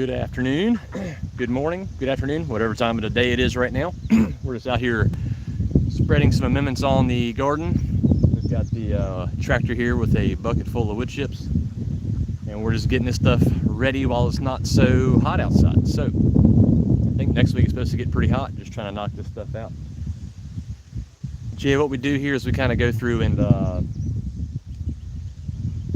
Good afternoon, good morning, good afternoon, whatever time of the day it is right now. We're just out here spreading some amendments on the garden. We've got the tractor here with a bucket full of wood chips, and we're just getting this stuff ready while it's not so hot outside. So I think next week it's supposed to get pretty hot, just trying to knock this stuff out. But yeah, what we do here is we kind of go through and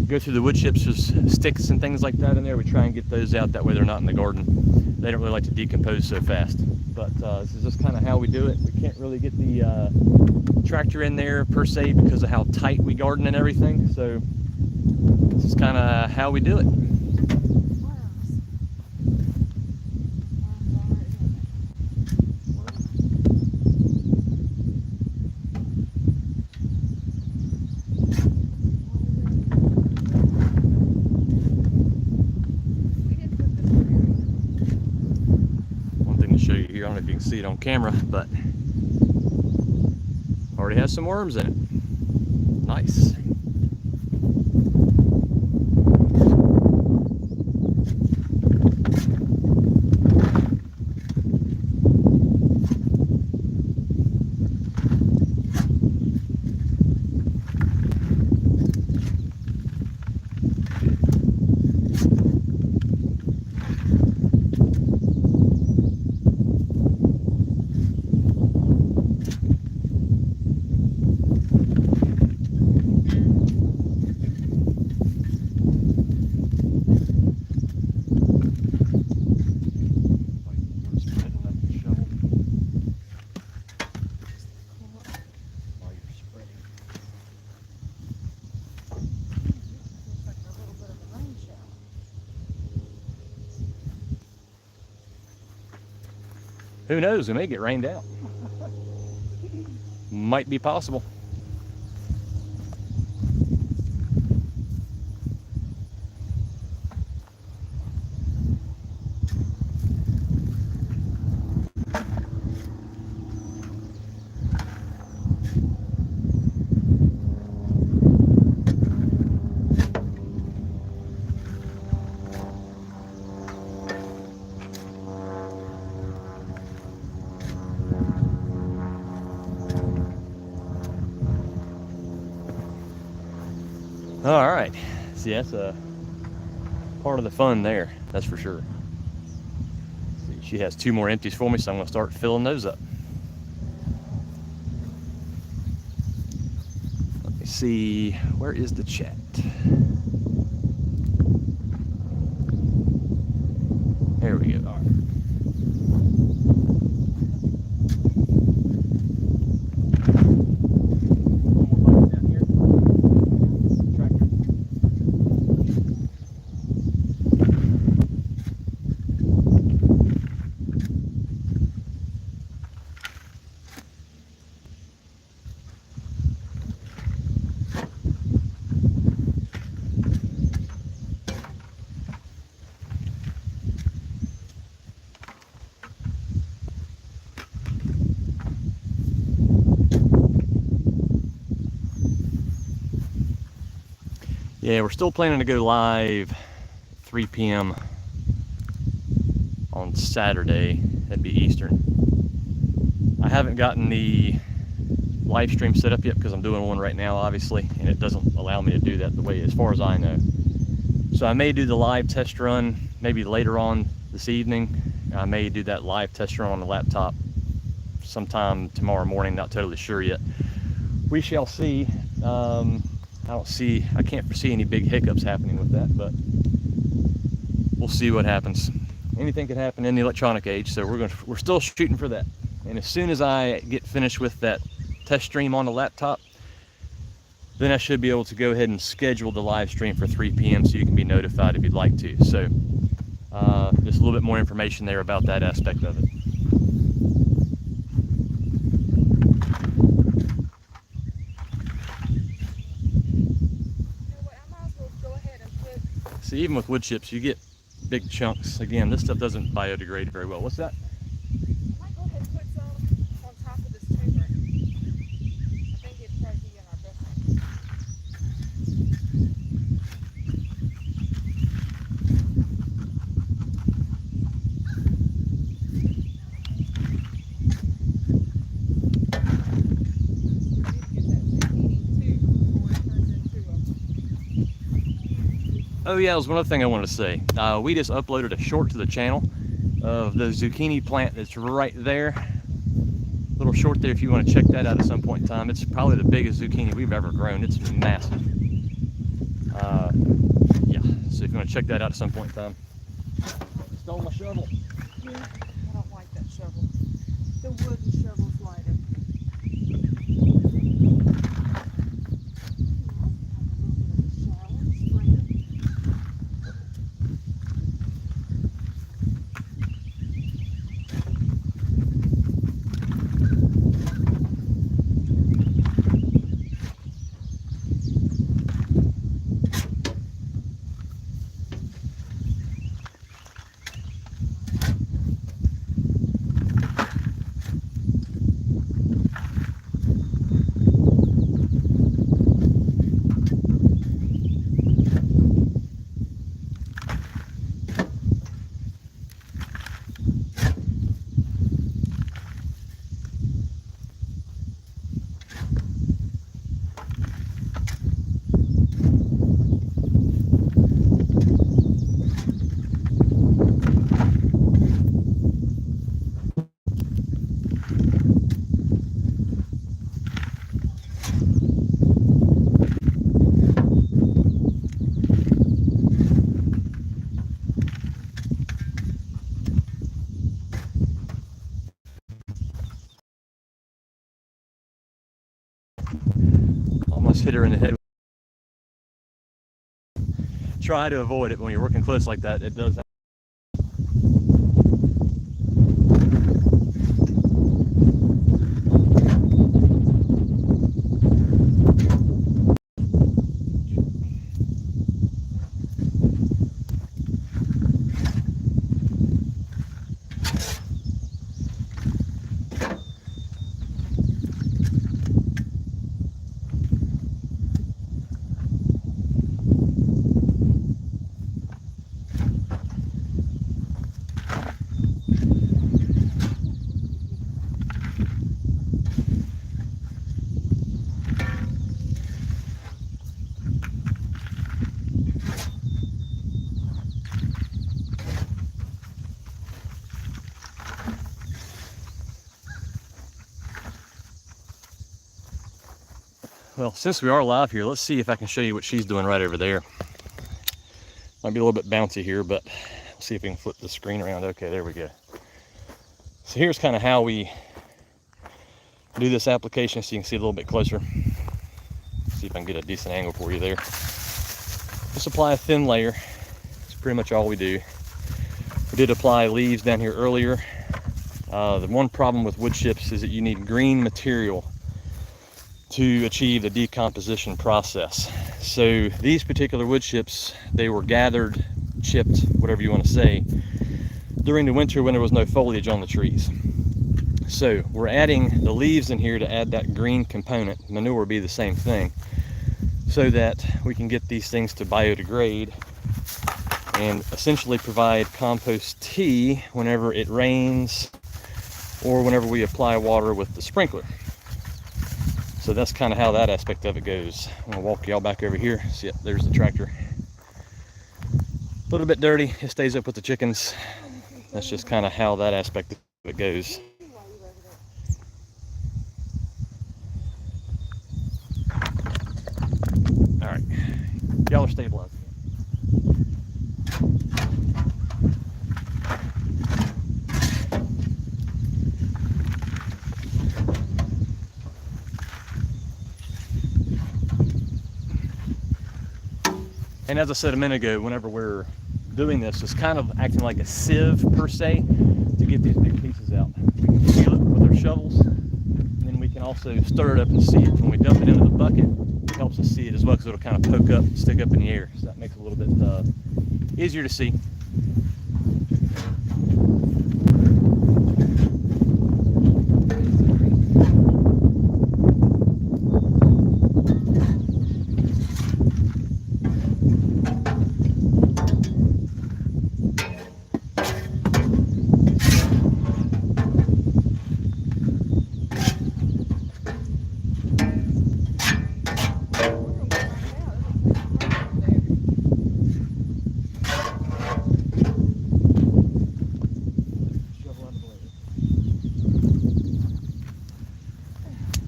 go through the wood chips. There's sticks and things like that in there. We try and get those out, that way they're not in the garden. They don't really like to decompose so fast. But this is just kind of how we do it. We can't really get the tractor in there per se because of how tight we garden and everything. So this is kind of how we do it. I don't know if you can see it on camera, but already has some worms in it. Nice. Who knows, we may get rained out. Might be possible. All right, see, that's a part of the fun there, that's for sure. See, she has 2 more empties for me, so I'm gonna start filling those up. Let me see, where is the chat? There we go. All right. Yeah, we're still planning to go live 3 p.m. on Saturday. That'd be Eastern. I haven't gotten the live stream set up yet because I'm doing one right now, obviously, and it doesn't allow me to do that the way, as far as I know. So I may do the live test run maybe later on this evening. I may do that live test run on the laptop sometime tomorrow morning, not totally sure yet. We shall see. I can't foresee any big hiccups happening with that, but we'll see what happens. Anything can happen in the electronic age, so we're still shooting for that. And as soon as I get finished with that test stream on the laptop, then I should be able to go ahead and schedule the live stream for 3 p.m. so you can be notified if you'd like to. So just a little bit more information there about that aspect of it. See, even with wood chips, you get big chunks. Again, this stuff doesn't biodegrade very well. What's that? I might go ahead and put some on top of this timber. I think it'd probably be in our best interest. Oh yeah, that was one other thing I wanted to say. We just uploaded a short to the channel of the zucchini plant that's right there. Little short there if you want to check that out at some point in time. It's probably the biggest zucchini we've ever grown. It's massive. Yeah, so if you want to check that out at some point in time. Stole my shovel. Yeah, I don't like that shovel. The wooden shovel's lighter. Almost hit her in the head. Try to avoid it when you're working close like that. It does. Well, since we are live here, let's see if I can show you what she's doing right over there. Might be a little bit bouncy here, but let's see if we can flip the screen around. Okay, there we go. So here's kind of how we do this application so you can see a little bit closer. See if I can get a decent angle for you there. Just apply a thin layer. That's pretty much all we do. We did apply leaves down here earlier. The one problem with wood chips is that you need green material to achieve the decomposition process. So these particular wood chips, they were gathered, chipped, whatever you want to say, during the winter when there was no foliage on the trees. So we're adding the leaves in here to add that green component. Manure would be the same thing, so that we can get these things to biodegrade and essentially provide compost tea whenever it rains or whenever we apply water with the sprinkler. So that's kind of how that aspect of it goes. I'm gonna walk y'all back over here. See, there's the tractor. A little bit dirty, it stays up with the chickens. That's just kind of how that aspect of it goes. All right, y'all are stabilized. And as I said a minute ago, whenever we're doing this, it's kind of acting like a sieve per se to get these big pieces out. We can feel it with our shovels, and then we can also stir it up and see it. When we dump it into the bucket, it helps us see it as well because it'll kind of poke up, stick up in the air. So that makes it a little bit easier to see.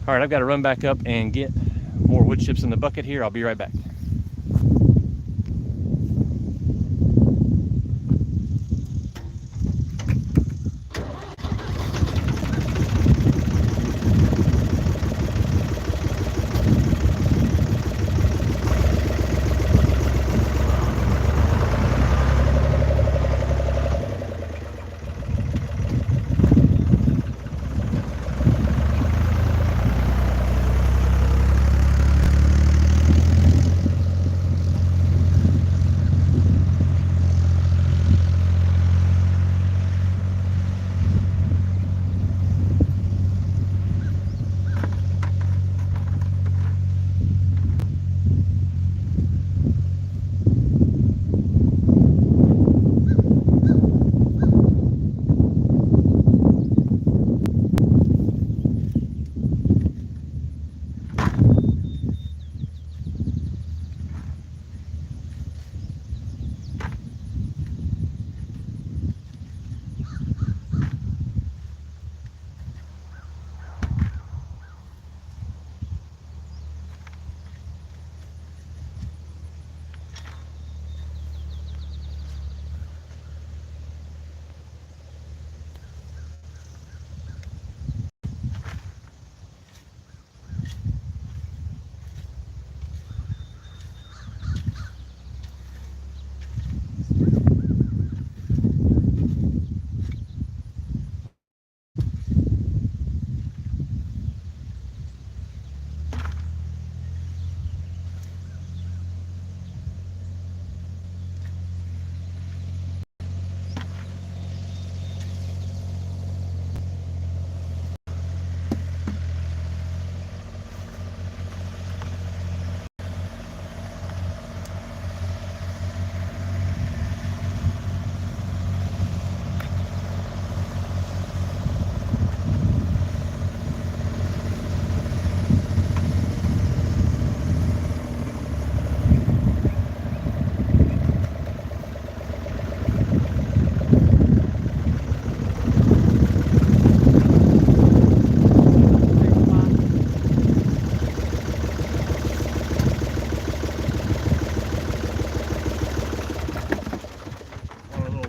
All right, I've got to run back up and get more wood chips in the bucket here. I'll be right back.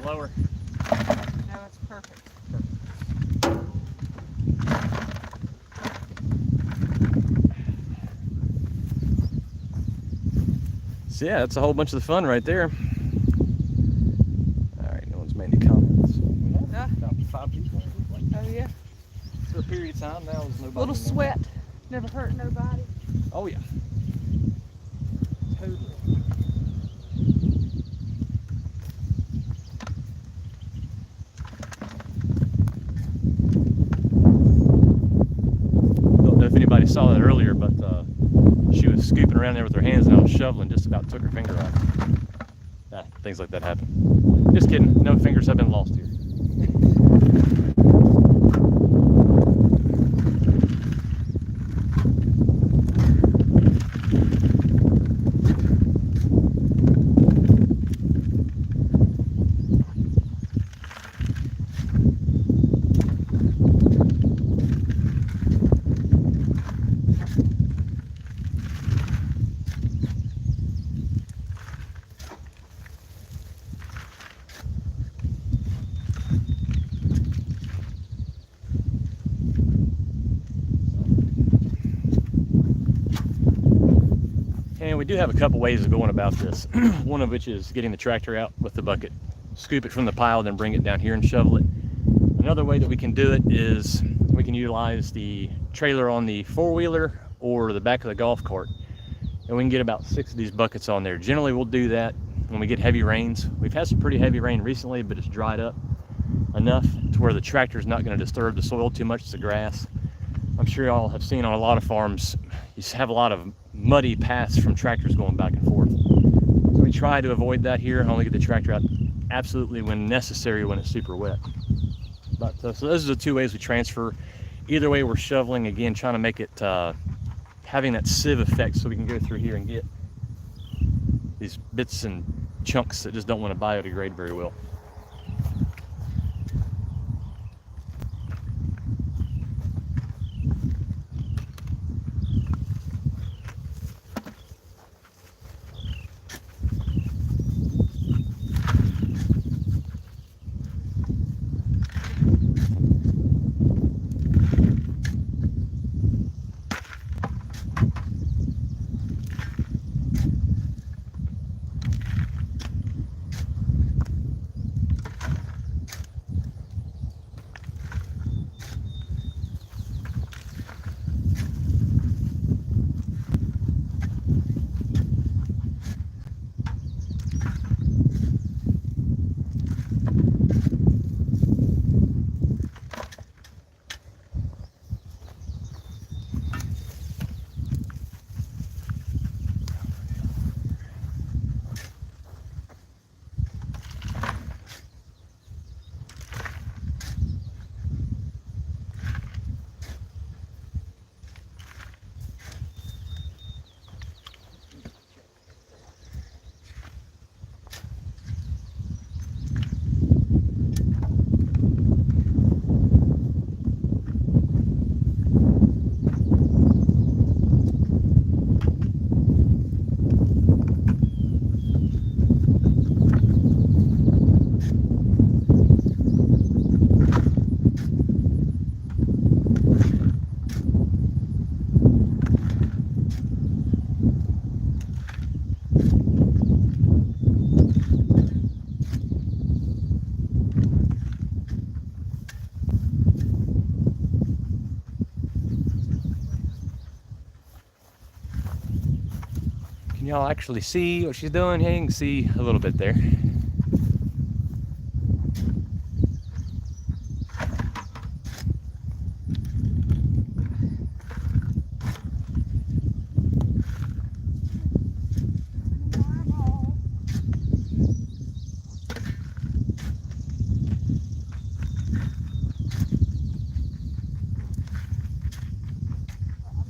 Lower. No, it's perfect. So yeah, that's a whole bunch of the fun right there. All right, no one's made any comments. Yeah. About 5 people. Oh yeah. For a period of time now, there's nobody. Little sweat, never hurt nobody. Oh yeah. Totally. Don't know if anybody saw that earlier, but she was scooping around there with her hands, and I was shoveling, just about took her finger off. Things like that happen. Just kidding. No fingers have been lost here. And we do have a couple ways of going about this. One of which is getting the tractor out with the bucket, scoop it from the pile, then bring it down here and shovel it. Another way that we can do it is we can utilize the trailer on the four-wheeler or the back of the golf cart, and we can get about 6 of these buckets on there. Generally, we'll do that when we get heavy rains. We've had some pretty heavy rain recently, but it's dried up enough to where the tractor is not going to disturb the soil too much. It's the grass. I'm sure y'all have seen on a lot of farms, you have a lot of muddy paths from tractors going back and forth. So we try to avoid that here and only get the tractor out absolutely when necessary, when it's super wet. But so those are the 2 ways we transfer. Either way, we're shoveling, again, trying to make it having that sieve effect so we can go through here and get these bits and chunks that just don't want to biodegrade very well. Can y'all actually see what she's doing? Yeah, you can see a little bit there. I'm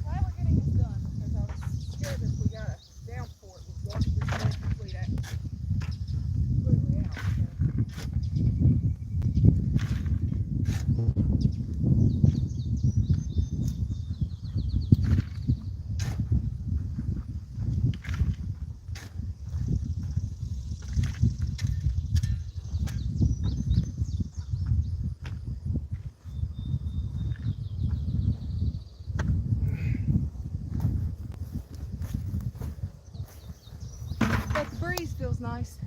glad we're getting this done because I was scared if we got a downpour, it would wash this thing completely out. But the breeze feels nice.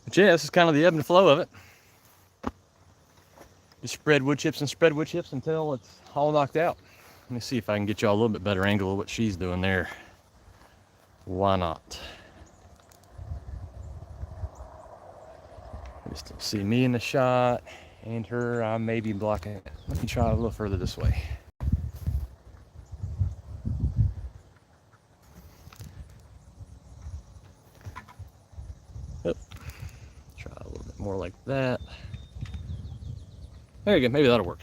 But yeah, this is kind of the ebb and flow of it. Just spread wood chips and spread wood chips until it's all knocked out. Let me see if I can get y'all a little bit better angle of what she's doing there. Why not? You still see me in the shot and her. I may be blocking it. Let me try a little further this way. Yep. Try a little bit more like that. There you go. Maybe that'll work.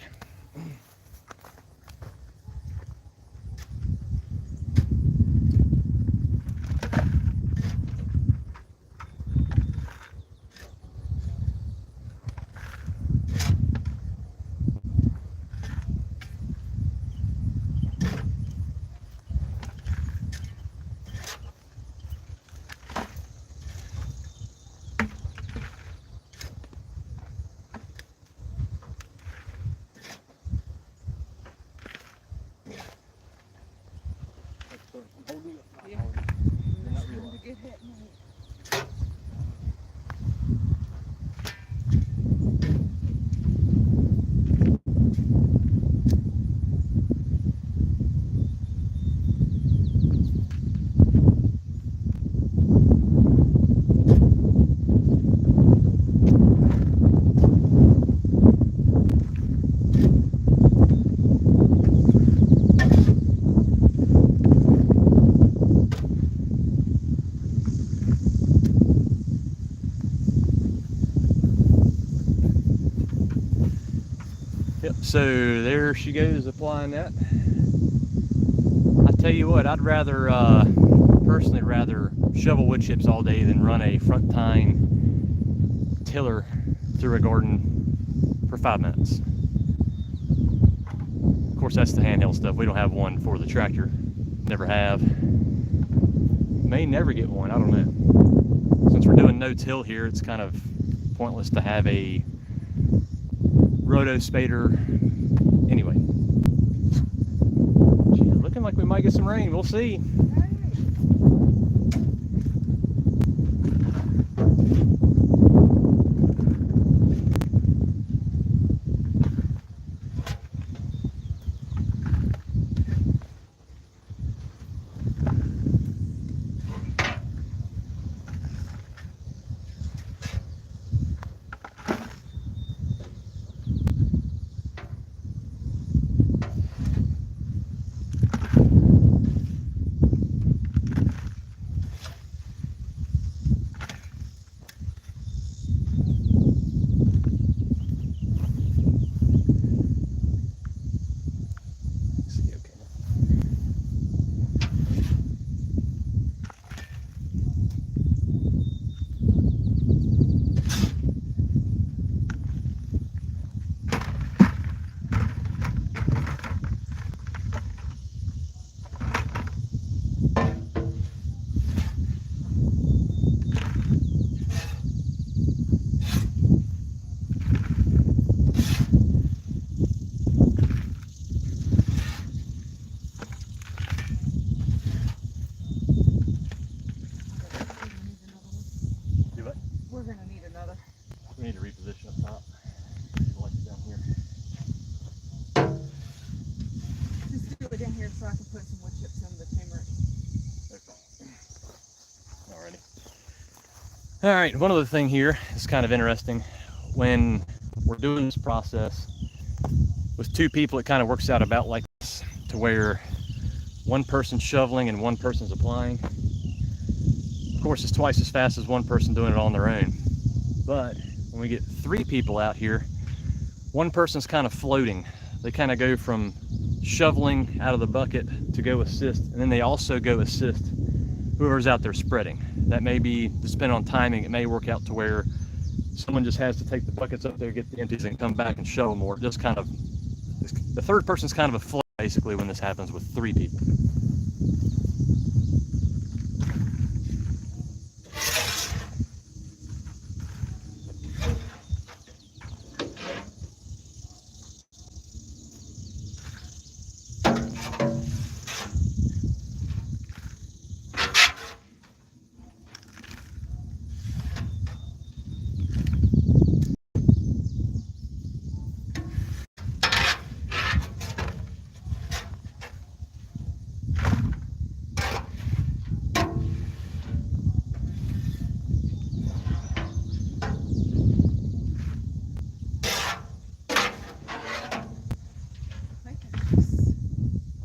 Yeah. To get hit. Yep, so there she goes applying that. I tell you what, I'd rather, personally rather shovel wood chips all day than run a front tine tiller through a garden for 5 minutes. Of course, that's the handheld stuff. We don't have one for the tractor. Never have. May never get one, I don't know. Since we're doing no-till here, it's kind of pointless to have a roto spader. Anyway, gee, looking like we might get some rain. We'll see. chips in the turmeric. Alrighty. All right, one other thing here is kind of interesting. When we're doing this process with two people, it kind of works out about like this, to where one person's shoveling and one person's applying. Of course, it's twice as fast as one person doing it on their own. But when we get three people out here, one person's kind of floating. They kind of go from shoveling out of the bucket to go assist, and then they also go assist whoever's out there spreading. That may be, depending on timing, it may work out to where someone just has to take the buckets up there, get the empties, and come back and shovel more. Just kind of, the third person's kind of a float basically when this happens with three people.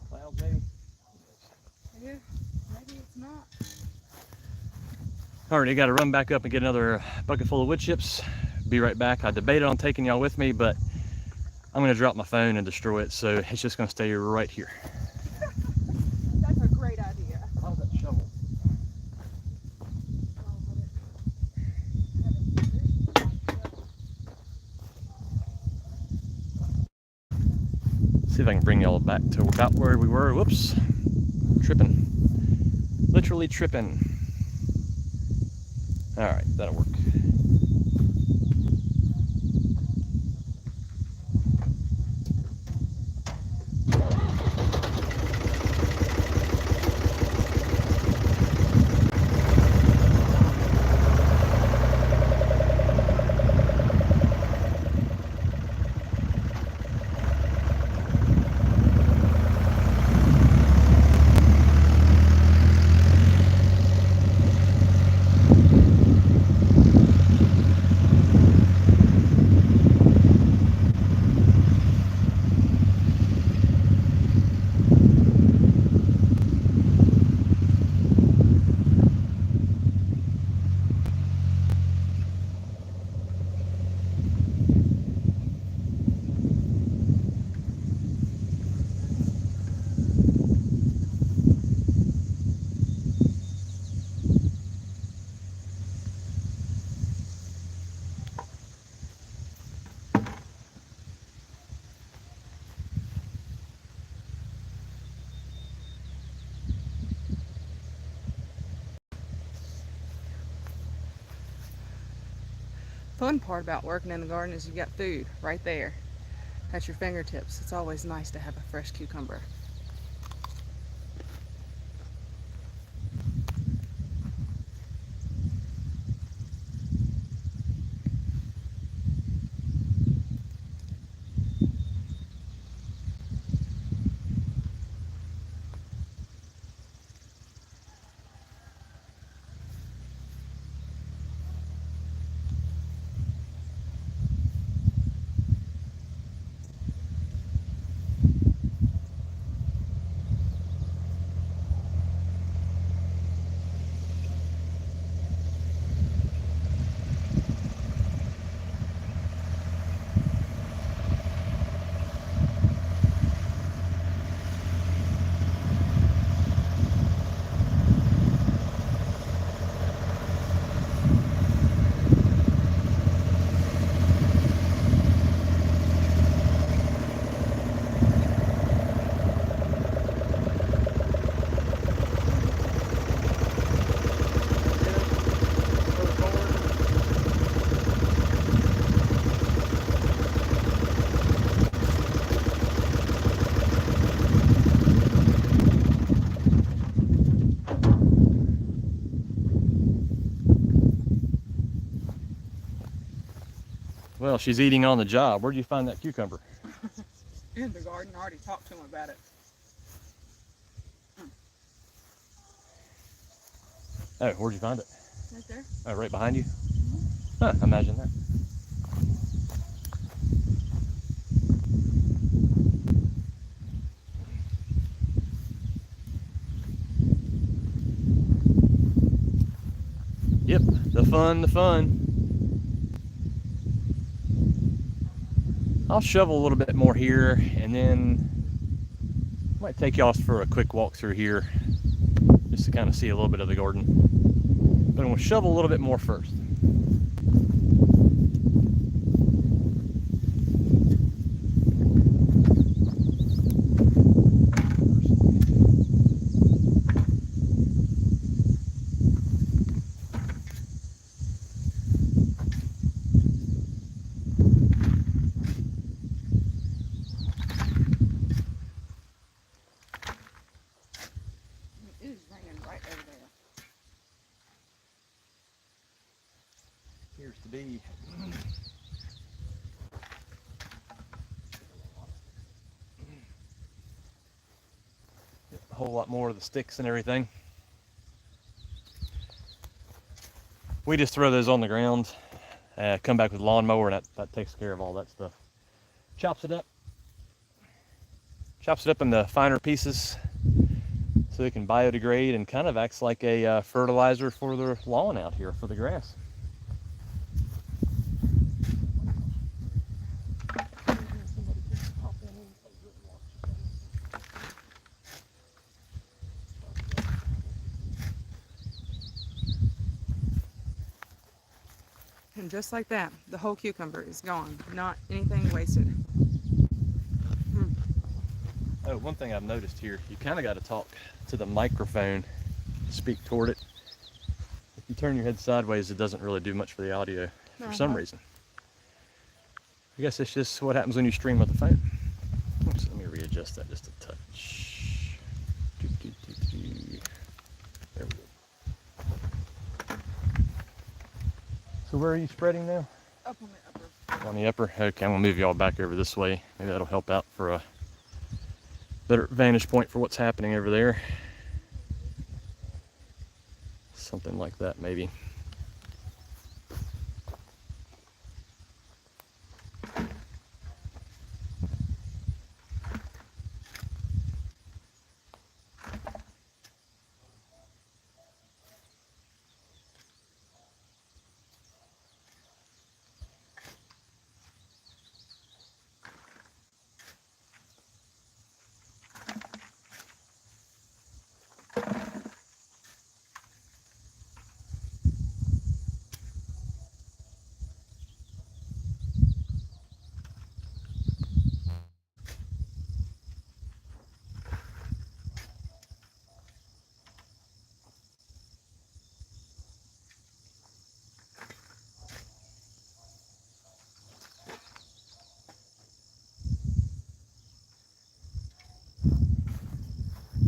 Clouds maybe? Yeah, maybe it's not. Alright, I got to run back up and get another bucket full of wood chips. Be right back. I debated on taking y'all with me, but I'm going to drop my phone and destroy it, so it's just going to stay right here. That's a great idea. How's that shovel? See if I can bring y'all back to about where we were. Whoops. Tripping. Literally tripping. Alright, that'll work. Fun part about working in the garden is you've got food right there at your fingertips. It's always nice to have a fresh cucumber. Well, she's eating on the job. Where'd you find that cucumber? In the garden, I already talked to him about it. Oh, where'd you find it? Right there. Oh, right behind you? Huh, imagine that. Yep, the fun. I'll shovel a little bit more here, and then I might take y'all for a quick walk through here, just to kind of see a little bit of the garden. But I'm gonna shovel a little bit more first. It is raining right over there. Appears to be. A whole lot more of the sticks and everything. We just throw those on the ground, come back with a lawnmower, and that takes care of all that stuff. Chops it up into finer pieces so it can biodegrade, and kind of acts like a fertilizer for the lawn out here, for the grass. And just like that, the whole cucumber is gone. Not anything wasted. Oh, one thing I've noticed here, you kind of got to talk to the microphone, speak toward it. If you turn your head sideways, it doesn't really do much for the audio for some reason. I guess it's just what happens when you stream with the phone. Oops, let me readjust that just a touch. There we go. So where are you spreading now? Up on the upper. On the upper? Okay, I'm gonna move y'all back over this way. Maybe that'll help out for a better vantage point for what's happening over there. Something like that, maybe.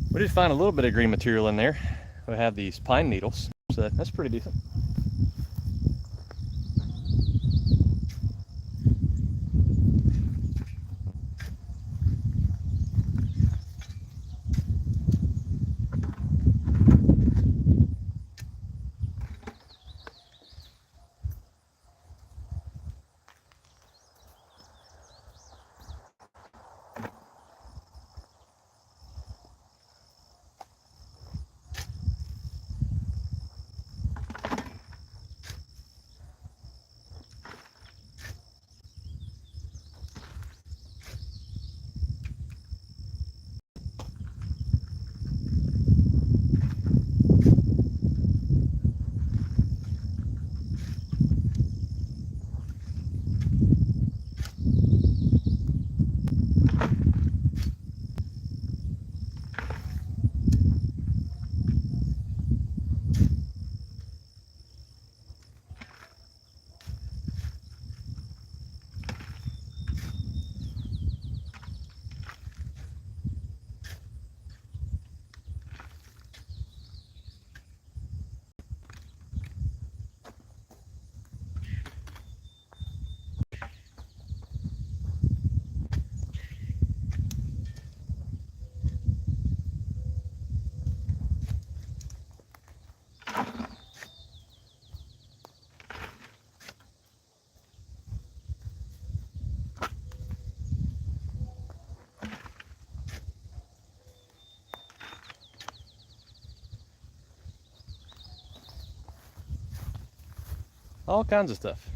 We did find a little bit of green material in there. We have these pine needles, so that's pretty decent. all kinds of stuff.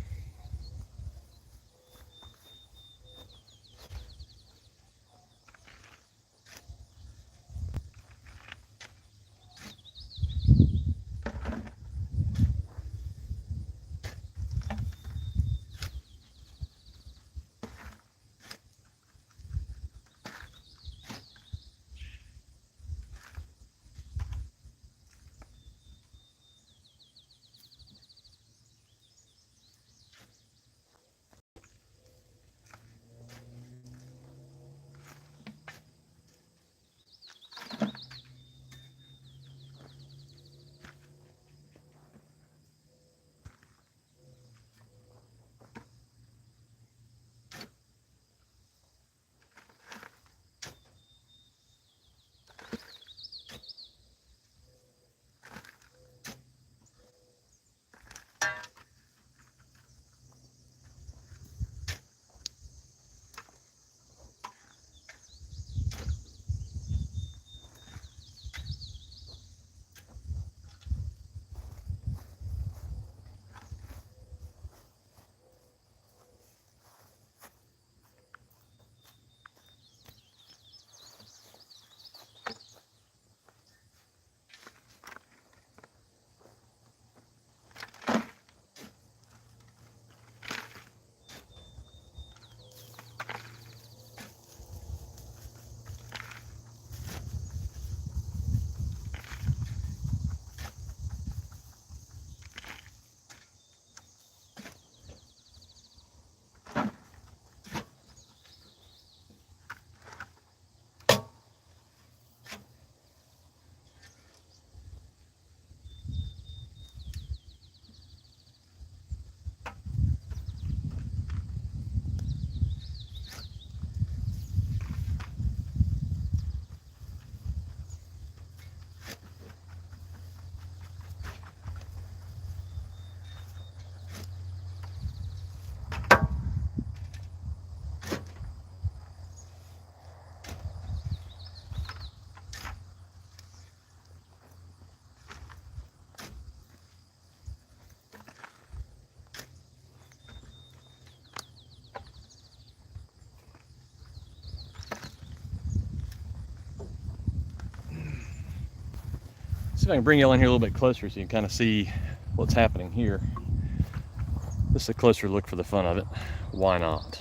See if I can bring y'all in here a little bit closer so you can kind of see what's happening here. This is a closer look for the fun of it. Why not?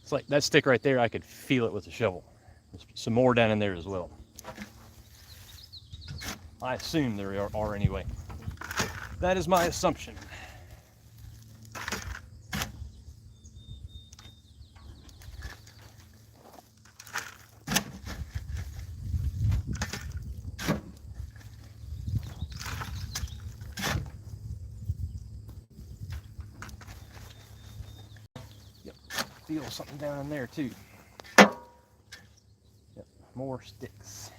It's like that stick right there, I could feel it with the shovel. There's some more down in there as well. I assume there are anyway. That is my assumption. Yep, feel something down in there too. Yep, more sticks.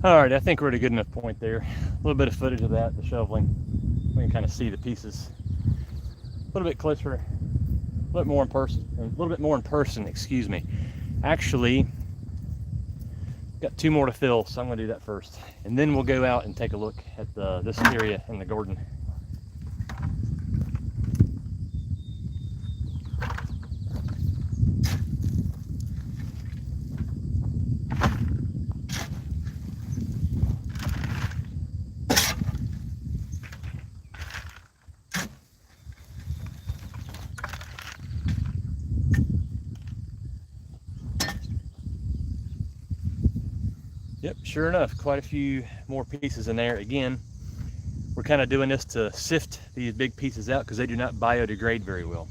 All right, I think we're at a good enough point there. A little bit of footage of that, the shoveling. We can kind of see the pieces a little bit closer, a little bit more in person, excuse me. Actually, got 2 more to fill, so I'm gonna do that first. And then we'll go out and take a look at this area in the garden. Yep, sure enough, quite a few more pieces in there. Again, we're kind of doing this to sift these big pieces out because they do not biodegrade very well.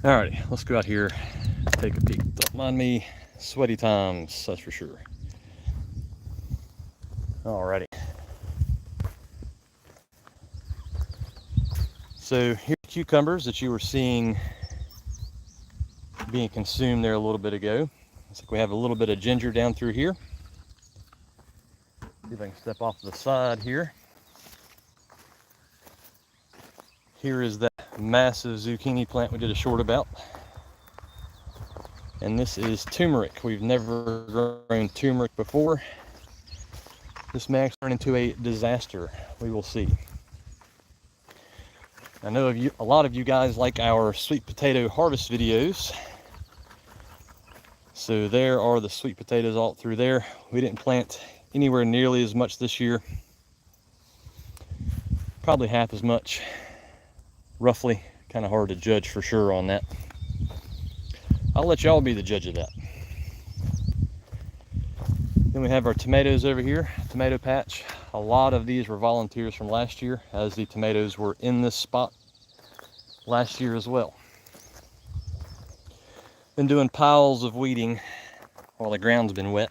Alrighty, let's go out here, take a peek. Don't mind me, sweaty times, that's for sure. Alrighty. So here are cucumbers that you were seeing being consumed there a little bit ago. Looks like we have a little bit of ginger down through here. See if I can step off to the side here. Here is that massive zucchini plant we did a short about. And this is turmeric. We've never grown turmeric before. This may actually turn into a disaster. We will see. I know a lot of you guys like our sweet potato harvest videos. So there are the sweet potatoes all through there. We didn't plant anywhere nearly as much this year. Probably half as much, roughly. Kind of hard to judge for sure on that. I'll let y'all be the judge of that. Then we have our tomatoes over here, tomato patch. A lot of these were volunteers from last year, as the tomatoes were in this spot last year as well. Been doing piles of weeding while the ground's been wet.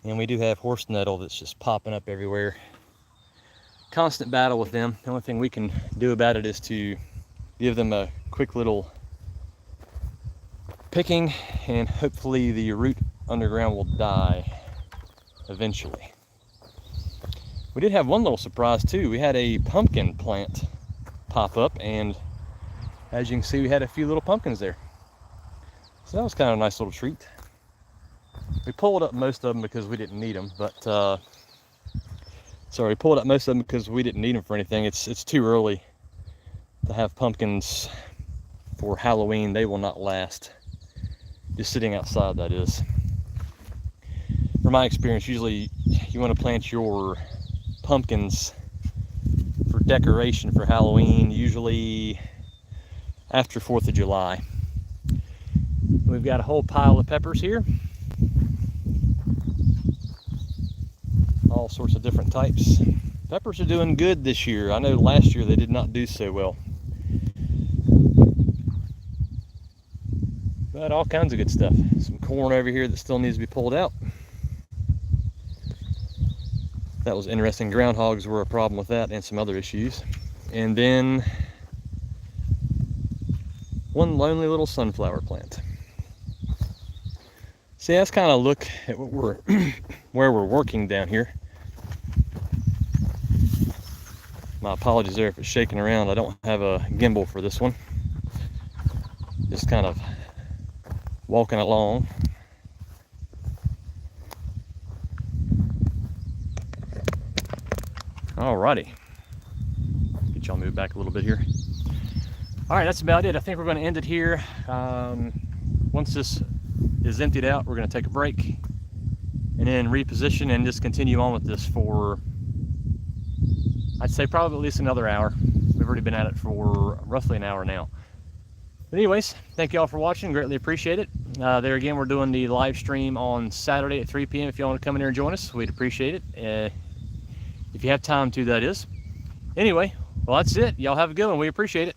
And we do have horse nettle that's just popping up everywhere. Constant battle with them. The only thing we can do about it is to give them a quick little picking, and hopefully the root underground will die eventually. We did have one little surprise too. We had a pumpkin plant pop up, and as you can see, we had a few little pumpkins there. So that was kind of a nice little treat. We pulled up most of them because we didn't need them, but sorry, we pulled up most of them because we didn't need them for anything. It's too early to have pumpkins for Halloween. They will not last. Just sitting outside, that is. From my experience, usually you want to plant your pumpkins for decoration for Halloween, usually after 4th of July. We've got a whole pile of peppers here. All sorts of different types. Peppers are doing good this year. I know last year they did not do so well. But all kinds of good stuff. Some corn over here that still needs to be pulled out. That was interesting. Groundhogs were a problem with that, and some other issues. And then one lonely little sunflower plant. See, let's kind of look at what where we're working down here. My apologies there if it's shaking around. I don't have a gimbal for this one. Just kind of walking along. Alrighty. Get y'all moved back a little bit here. Alright, that's about it. I think we're going to end it here. Once this is emptied out, we're going to take a break and then reposition and just continue on with this for, I'd say, probably at least another hour. We've already been at it for roughly an hour now. But anyways, thank you all for watching. Greatly appreciate it. There again, we're doing the live stream on Saturday at 3 p.m. If you want to come in here and join us, we'd appreciate it. If you have time to, that is. Anyway, well, that's it. Y'all have a good one. We appreciate it.